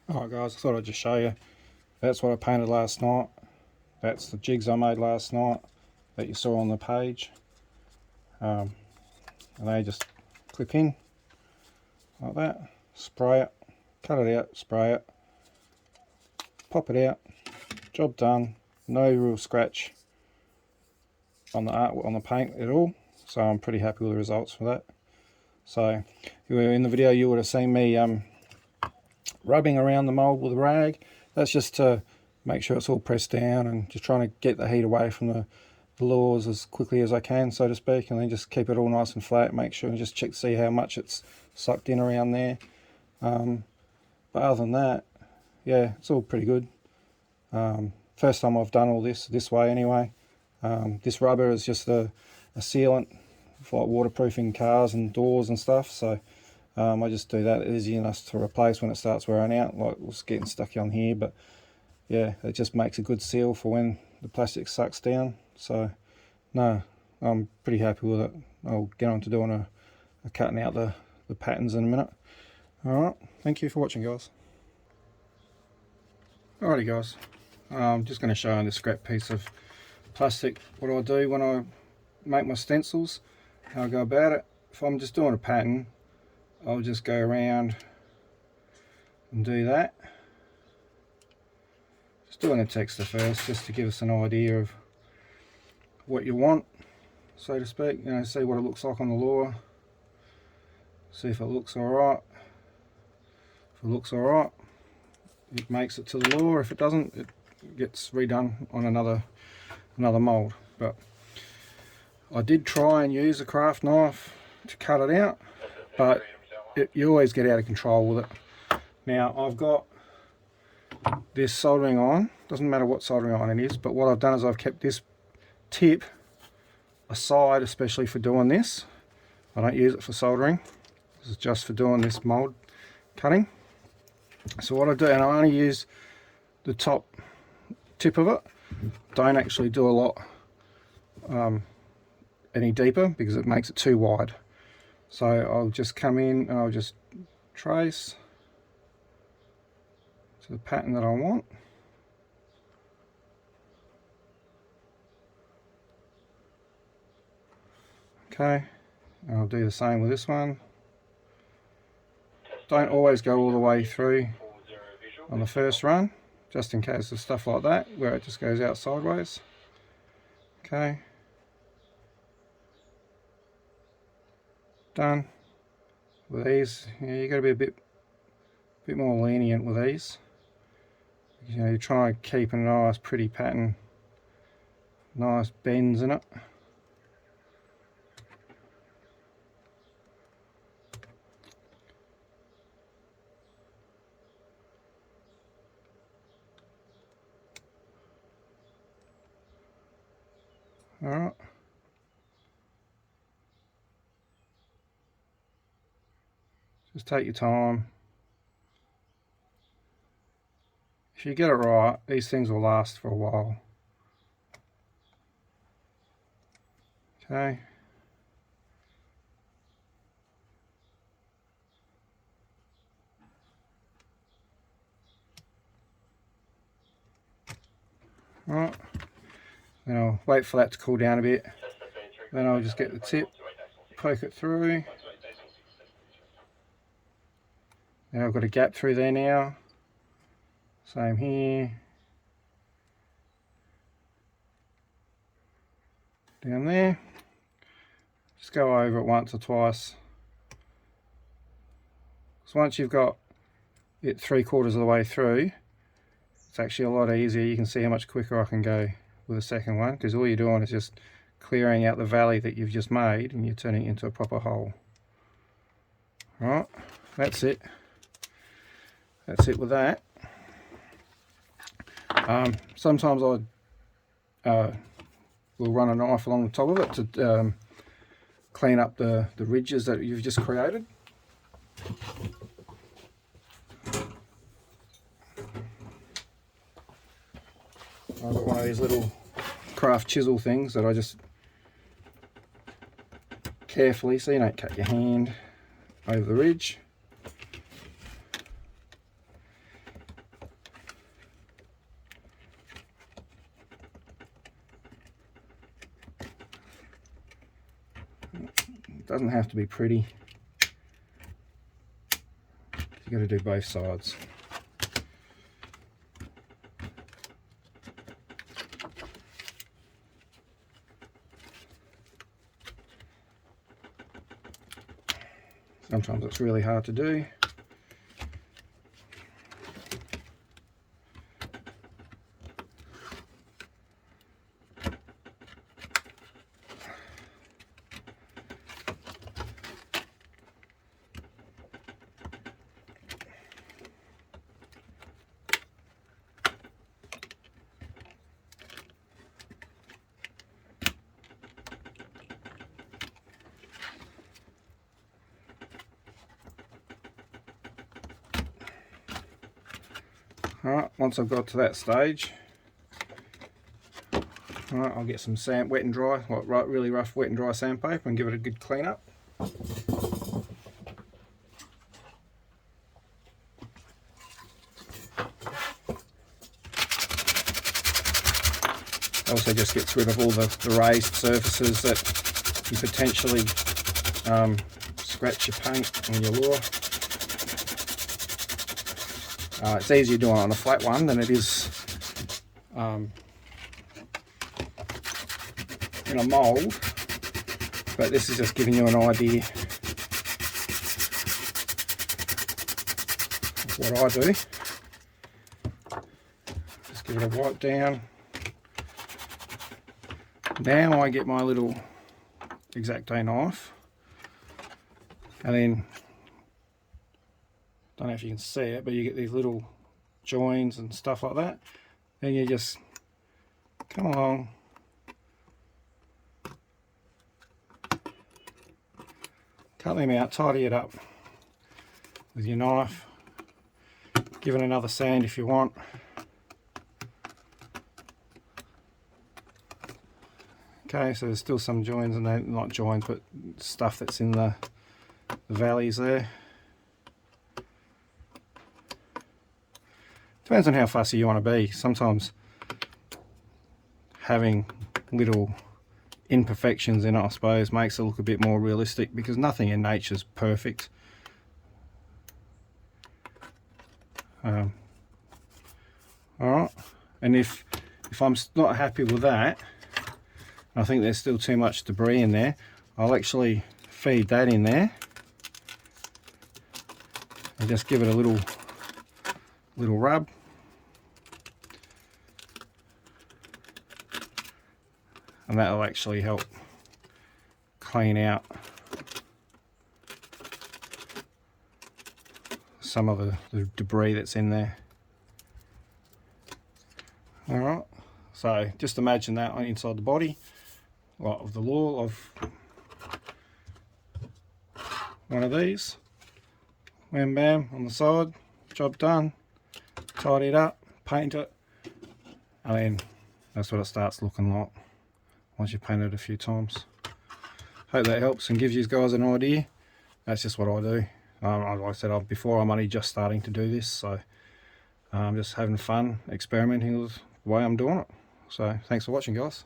Alright guys, I thought I'd just show you. That's what I painted last night. That's the jigs I made last night that you saw on the page. And they just clip in like that, spray it, cut it out, spray it, pop it out, job done. No real scratch on the art, on the paint at all, so I'm pretty happy with the results for that. So in the video you would have seen me rubbing around the mould with a rag. That's just to make sure it's all pressed down and just trying to get the heat away from the lures as quickly as I can, so to speak, and then just keep it all nice and flat. Make sure and just check to see how much it's sucked in around there. But other than that, yeah, it's all pretty good. First time I've done all this way anyway. This rubber is just a sealant for like waterproofing cars and doors and stuff, so I just do that. Easy enough to replace when it starts wearing out, like it's getting stuck on here, but yeah, it just makes a good seal for when the plastic sucks down. So no, I'm pretty happy with it. I'll get on to doing a cutting out the patterns in a minute. Alright, thank you for watching guys. Alrighty guys, I'm just going to show you this scrap piece of plastic what I do when I make my stencils, how I go about it. If I'm just doing a pattern, I'll just go around and do that. Just doing the texture first, just to give us an idea of what you want, so to speak. You know, see what it looks like on the lure. See if it looks alright. If it looks alright, it makes it to the lure. If it doesn't, it gets redone on another mould. But I did try and use a craft knife to cut it out, but you always get out of control with it. Now I've got this soldering iron, doesn't matter what soldering iron it is, but what I've done is I've kept this tip aside, especially for doing this. I don't use it for soldering, this is just for doing this mould cutting. So what I do, and I only use the top tip of it, don't actually do a lot any deeper because it makes it too wide. So I'll just come in and I'll just trace to the pattern that I want. Okay, and I'll do the same with this one. Don't always go all the way through on the first run, just in case of stuff like that where it just goes out sideways. Okay, done. With these, you got to be a bit more lenient with these. You know, you try and keep a nice pretty pattern, nice bends in it. Alright. Just take your time. If you get it right, these things will last for a while. Okay. Right. Then I'll wait for that to cool down a bit. Then I'll just get the tip, poke it through. Now I've got a gap through there now. Same here. Down there. Just go over it once or twice. So once you've got it 3/4 of the way through, it's actually a lot easier. You can see how much quicker I can go with the second one, because all you're doing is just clearing out the valley that you've just made and you're turning it into a proper hole. Right, that's it. That's it with that. Sometimes I will run a knife along the top of it to clean up the ridges that you've just created. I've got one of these little craft chisel things that I just carefully, so you don't cut your hand over the ridge. doesn't have to be pretty. You got to do both sides. Sometimes it's really hard to do. Alright, once I've got to that stage, alright, I'll get some sand, wet and dry, like really rough wet and dry sandpaper, and give it a good clean up. Also just gets rid of all the raised surfaces that you potentially scratch your paint on your lure. It's easier doing it on a flat one than it is in a mould, but this is just giving you an idea of what I do. Just give it a wipe down. Now I get my little X-Acto knife, and then, don't know if you can see it, but you get these little joins and stuff like that. Then you just come along, cut them out, tidy it up with your knife, give it another sand if you want. Okay, so there's still some joins, and they're not joins, but stuff that's in the valleys there. Depends on how fussy you want to be. Sometimes having little imperfections in it, I suppose, makes it look a bit more realistic, because nothing in nature is perfect. Alright, and if I'm not happy with that, I think there's still too much debris in there, I'll actually feed that in there and just give it a little rub. And that'll actually help clean out some of the debris that's in there. Alright, so just imagine that on inside the body of the lure of one of these. Wham bam on the side, job done. Tidy it up, paint it, and then that's what it starts looking like once you've painted it a few times. Hope that helps and gives you guys an idea. That's just what I do. Like I said before, I'm only just starting to do this, so I'm just having fun experimenting with the way I'm doing it. So thanks for watching, guys.